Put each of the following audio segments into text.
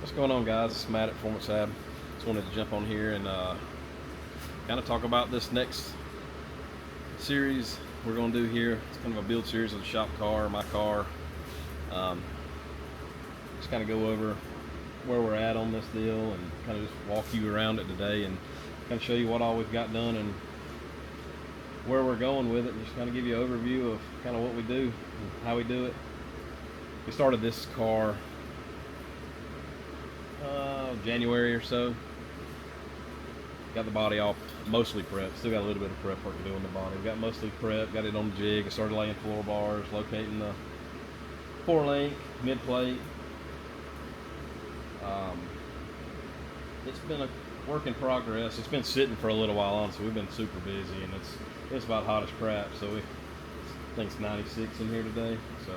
What's going on, guys? It's Matt at Performance Ab. Just wanted to jump on here and kind of talk about this next series we're going to do here. It's kind of a build series of the shop car, my car. Just kind of go over where we're at on this deal and kind of just walk you around it today and kind of show you what all we've got done and where we're going with it, and just kind of give you an overview of kind of what we do and how we do it. We started this car January or so. Got the body off mostly prepped. Still got a little bit of prep work to do on the body. We got mostly prepped, got it on the jig. I started laying floor bars, locating the 4-link, mid plate. It's been a work in progress. It's been sitting for a little while, honestly. We've been super busy, and it's about hot as crap. So I think it's 96 in here today. So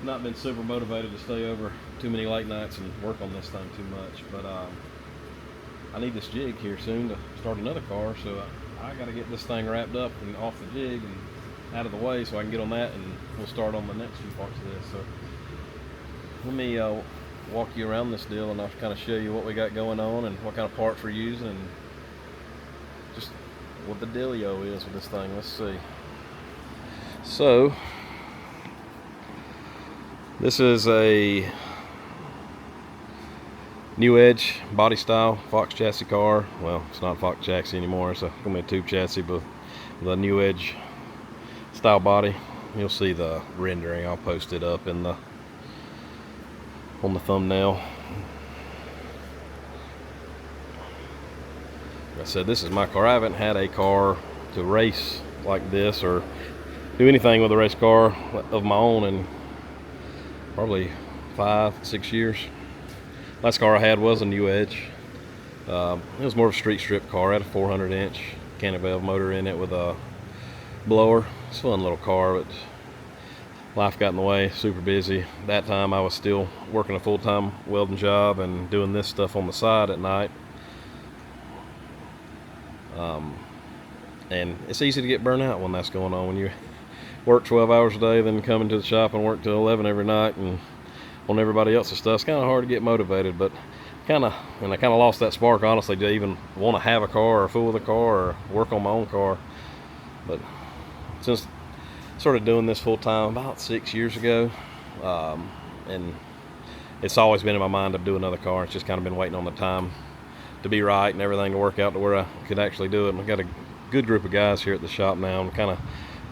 not been super motivated to stay over too many late nights and work on this thing too much, but I need this jig here soon to start another car, so I got to get this thing wrapped up and off the jig and out of the way so I can get on that, and we'll start on the next few parts of this. So let me walk you around this deal, and I'll kind of show you what we got going on and what kind of parts we're using and just what the dealio is with this thing. Let's see. So this is a New Edge body style Fox chassis car. Well, it's not Fox chassis anymore. It's gonna be a tube chassis, but with a New Edge style body. You'll see the rendering. I'll post it up on the thumbnail. Like I said, this is my car. I haven't had a car to race like this or do anything with a race car of my own in probably 5-6 years. Last car I had was a New Edge. It was more of a street strip car. It had a 400-inch cannon valve motor in it with a blower. It's a fun little car, but life got in the way. Super busy. That time I was still working a full-time welding job and doing this stuff on the side at night. And it's easy to get burnt out when that's going on. When you work 12 hours a day, then come into the shop and work till 11 every night and on everybody else's stuff, it's kind of hard to get motivated. But I kind of lost that spark, honestly, to even want to have a car or fool with a car or work on my own car. But since I started doing this full time about 6 years ago, and it's always been in my mind to do another car. It's just kind of been waiting on the time to be right and everything to work out to where I could actually do it. And I've got a good group of guys here at the shop now, and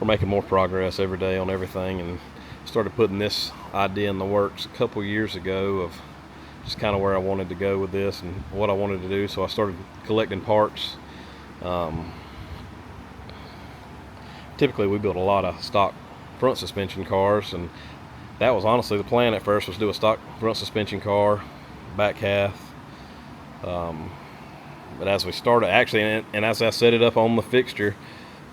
we're making more progress every day on everything, and started putting this idea in the works a couple years ago of just kind of where I wanted to go with this and what I wanted to do. So I started collecting parts. Typically we build a lot of stock front suspension cars, and that was honestly the plan at first, was do a stock front suspension car, back half. But as we started actually, and as I set it up on the fixture,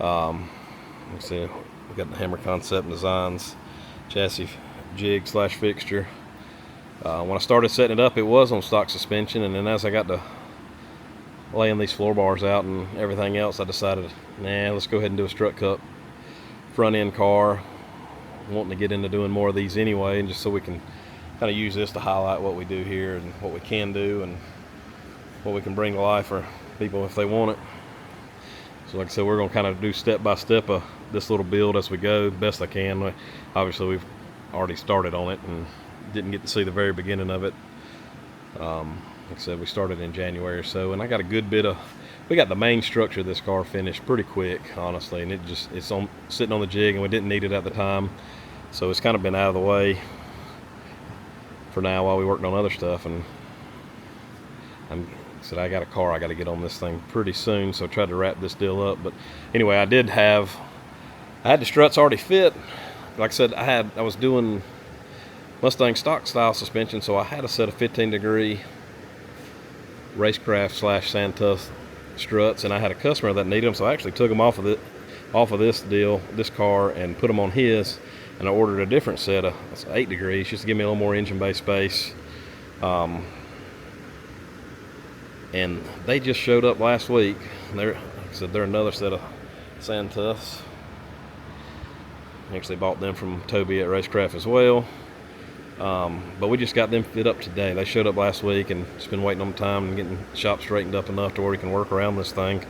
let's see, we got the Hammer Concept Designs chassis jig / fixture. When I started setting it up, it was on stock suspension, and then as I got to laying these floor bars out and everything else, I decided, nah, let's go ahead and do a strut cup front end car. I'm wanting to get into doing more of these anyway, and just so we can kind of use this to highlight what we do here and what we can do and what we can bring to life for people if they want it. So like I said, we're going to kind of do step by step of this little build as we go, the best I can. Obviously we've already started on it and didn't get to see the very beginning of it. Like I said, we started in January or so, and I got a good bit of, we got the main structure of this car finished pretty quick, honestly, and it's sitting on the jig, and we didn't need it at the time, so it's kind of been out of the way for now while we worked on other stuff. And said I got a car, I got to get on this thing pretty soon, so I tried to wrap this deal up. But anyway, I had the struts already fit. Like I said, I was doing Mustang stock style suspension, so I had a set of 15-degree racecraft / Sandtuff struts, and I had a customer that needed them, so I actually took them off of this car, and put them on his, and I ordered a different set of 8 degrees just to give me a little more engine bay space. And they just showed up last week. Like I said, they're another set of Sandtuffs. Actually bought them from Toby at Racecraft as well. But we just got them fit up today. They showed up last week and just been waiting on time and getting the shop straightened up enough to where we can work around this thing.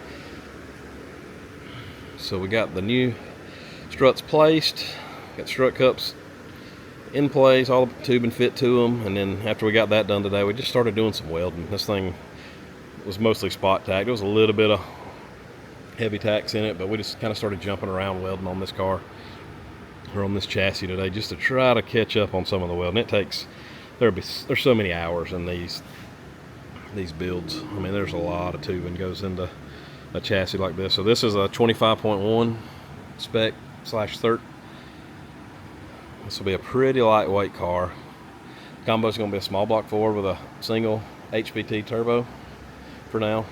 So we got the new struts placed, got strut cups in place, all the tubing fit to them, and then after we got that done today, we just started doing some welding. This thing was mostly spot tacked. There was a little bit of heavy tacks in it, but we just kind of started jumping around welding on this car, or on this chassis today, just to try to catch up on some of the welding. It takes, there's so many hours in these builds. I mean, there's a lot of tubing goes into a chassis like this. So this is a 25.1 spec / 30. This will be a pretty lightweight car. Combo is going to be a small block Ford with a single HPT turbo for now.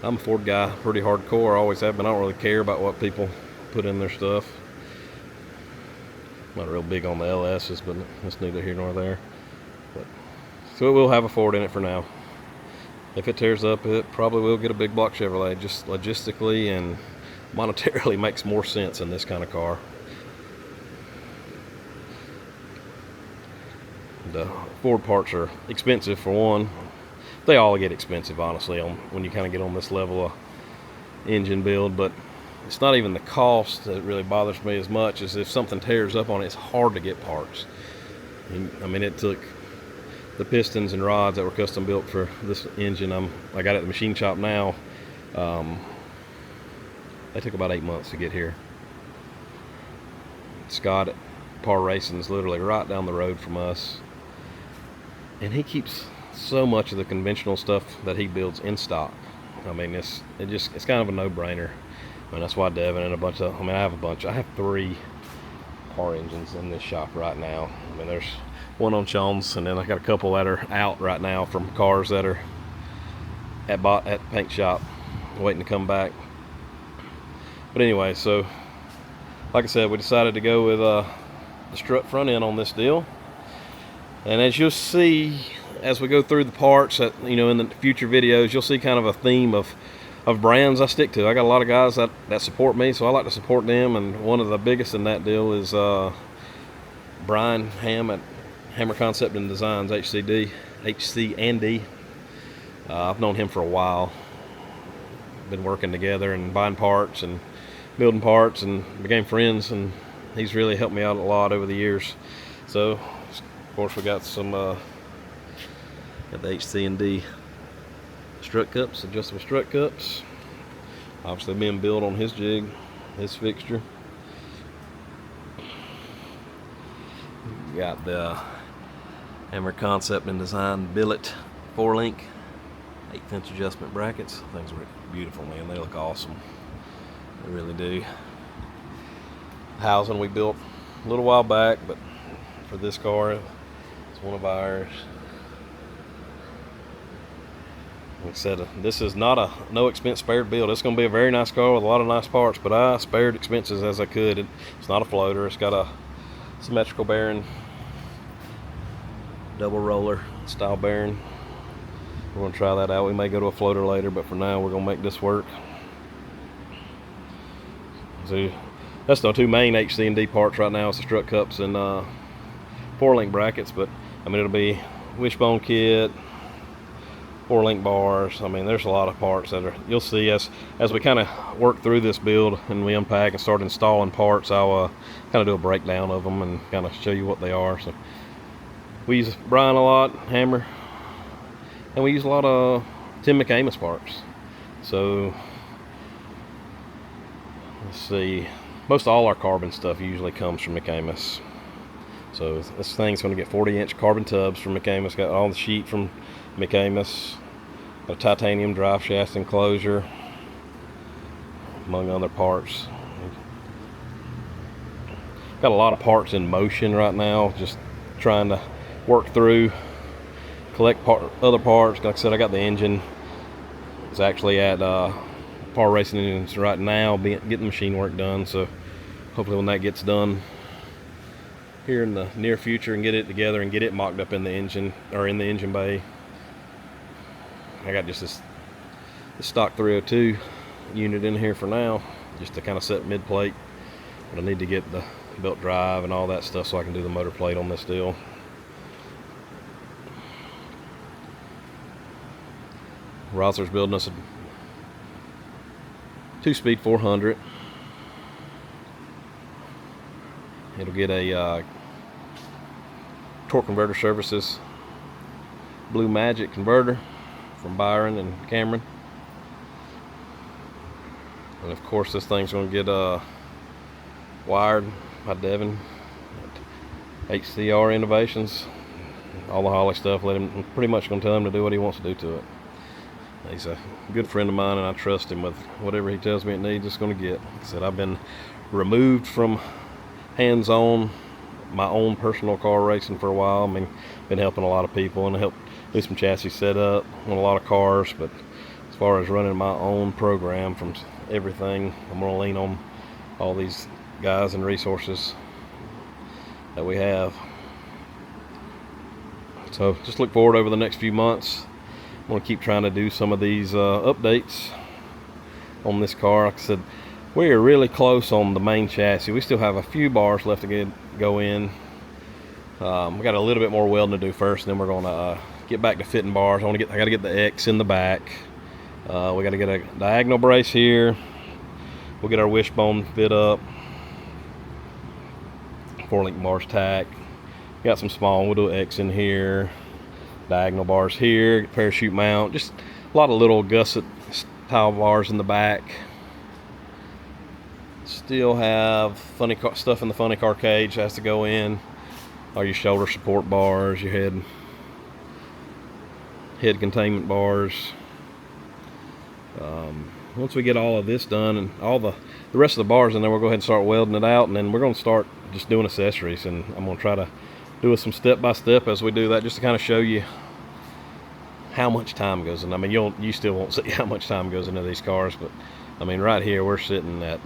I'm a Ford guy, pretty hardcore, always have been. I don't really care about what people put in their stuff. Not real big on the LS's, but that's neither here nor there. But, so it will have a Ford in it for now. If it tears up, it probably will get a big block Chevrolet. Just logistically and monetarily makes more sense in this kind of car. The Ford parts are expensive for one. They all get expensive, honestly, when you kind of get on this level of engine build, but it's not even the cost that really bothers me as much as if something tears up on it, it's hard to get parts. I mean, it took the pistons and rods that were custom built for this engine. I got it at the machine shop now. They took about 8 months to get here. Scott at Par Racing is literally right down the road from us, and he keeps so much of the conventional stuff that he builds in stock. I mean, it's kind of a no-brainer. I mean, that's why Devin and I have 3 Par engines in this shop right now. I mean, there's one on Sean's, and then I got a couple that are out right now from cars that are at the paint shop waiting to come back. But anyway, so like I said, we decided to go with the strut front end on this deal. And as you'll see as we go through the parts, that in the future videos, you'll see kind of a theme of brands I stick to. I got a lot of guys that support me, so I like to support them, and one of the biggest in that deal is Brian Ham at Hammer Concept and Designs, HC&D. I've known him for a while. Been working together and buying parts and building parts, and became friends, and he's really helped me out a lot over the years. So of course we got some got the HC&D strut cups, adjustable strut cups, obviously being built on his jig, his fixture. Got the Hammer Concept and Design billet 4-link 8-inch adjustment brackets. Things are beautiful, man. They look awesome. They really do. Housing we built a little while back, but for this car, it's one of ours. Like I said, this is not a no expense spared build. It's going to be a very nice car with a lot of nice parts, but I spared expenses as I could. It's not a floater. It's got a symmetrical bearing, double roller style bearing. We're going to try that out. We may go to a floater later, but for now we're going to make this work. So that's the 2 main HC&D parts right now. It's the strut cups and 4-link brackets, but I mean, it'll be wishbone kit, 4-link bars. I mean, there's a lot of parts that you'll see as we kind of work through this build and we unpack and start installing parts. I'll kind of do a breakdown of them and kind of show you what they are. So we use Brian a lot, Hammer, and we use a lot of Tim McAmis parts. So let's see, most all our carbon stuff usually comes from McAmis. So this thing's going to get 40-inch carbon tubs from McAmis. Got all the sheet from McAmis. Got a titanium drive shaft enclosure, among other parts. Got a lot of parts in motion right now, just trying to work through, collect other parts. Like I said, I got the engine. It's actually at Par Racing Engines right now, getting the machine work done. So hopefully when that gets done here in the near future and get it together and get it mocked up in the engine, or in the engine bay. I got just this stock 302 unit in here for now, just to kind of set mid plate, but I need to get the belt drive and all that stuff so I can do the motor plate on this deal. Rosler's building us a 2-speed 400. It'll get a torque converter services Blue Magic converter from Byron and Cameron. And of course this thing's going to get wired by Devin at HCR Innovations. All the Holly stuff, I'm pretty much going to tell him to do what he wants to do to it. He's a good friend of mine and I trust him with whatever he tells me it needs, it's going to get. Like I said, I've been removed from hands-on my own personal car racing for a while. I mean, been helping a lot of people and helped do some chassis setup on a lot of cars, but as far as running my own program from everything, I'm going to lean on all these guys and resources that we have. So just look forward over the next few months. I'm going to keep trying to do some of these updates on this car. Like I said, we are really close on the main chassis. We still have a few bars left to go in. We got a little bit more welding to do first, and then we're going to get back to fitting bars. I got to get the X in the back. We got to get a diagonal brace here. We'll get our wishbone fit up. 4-link bars tack. Got some small. We'll do an X in here. Diagonal bars here. Parachute mount. Just a lot of little gusset style bars in the back. Still have funny car stuff in the funny car cage has to go in. All your shoulder support bars, your head containment bars. Once we get all of this done and all the rest of the bars in there, we'll go ahead and start welding it out, and then we're going to start just doing accessories. And I'm going to try to do it some step by step as we do that, just to kind of show you how much time goes in. I mean, you still won't see how much time goes into these cars, but I mean, right here we're sitting at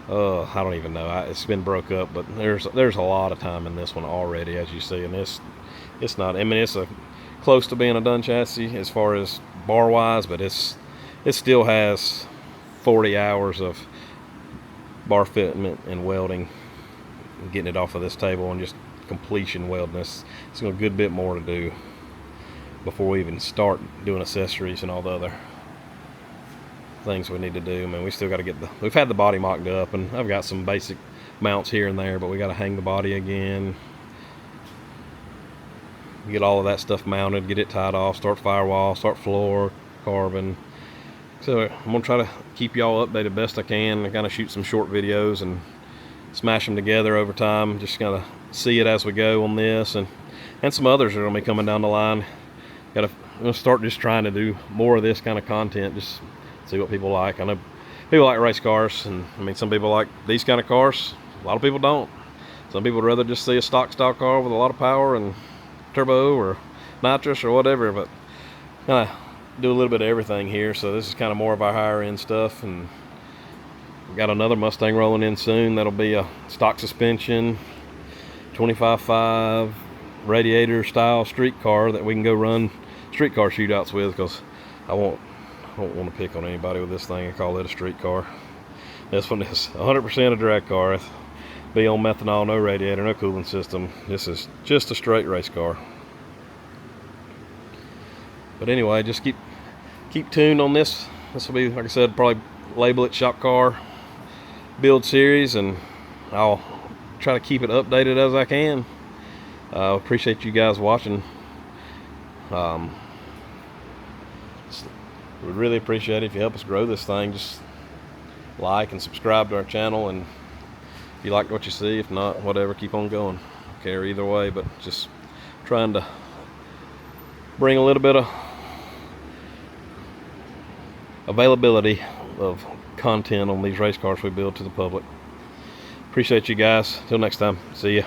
I don't even know. It's been broke up, but there's a lot of time in this one already, as you see. And it's not. I mean, it's close to being a done chassis as far as bar wise, but it still has 40 hours of bar fitment and welding, and getting it off of this table and just completion welding. It's got a good bit more to do before we even start doing accessories and all the other things we need to do. I mean, we still got to we've had the body mocked up, and I've got some basic mounts here and there, but we got to hang the body again, get all of that stuff mounted, get it tied off, start firewall, start floor, carbon. So I'm gonna try to keep y'all updated best I can, and kind of shoot some short videos and smash them together over time, just kind of see it as we go on this, and some others are gonna be coming down the line. I'm gonna start just trying to do more of this kind of content, just see what people like. I know people like race cars, and I mean, some people like these kind of cars, a lot of people don't. Some people would rather just see a stock style car with a lot of power and turbo or nitrous or whatever, but kind of do a little bit of everything here. So this is kind of more of our higher end stuff, and we got another Mustang rolling in soon. That'll be a stock suspension 25.5 radiator style street car that we can go run street car shootouts with, because I don't want to pick on anybody with this thing. I call it a street car. This one is 100% a drag car. Be on methanol, no radiator, no cooling system. This is just a straight race car. But anyway, just keep tuned on this. This will be, like I said, probably label it Shop Car Build Series, and I'll try to keep it updated as I can. Appreciate you guys watching. We'd really appreciate it if you help us grow this thing. Just like and subscribe to our channel, and if you like what you see, if not, whatever, keep on going. Don't care either way, but just trying to bring a little bit of availability of content on these race cars we build to the public. Appreciate you guys. Till next time, see ya.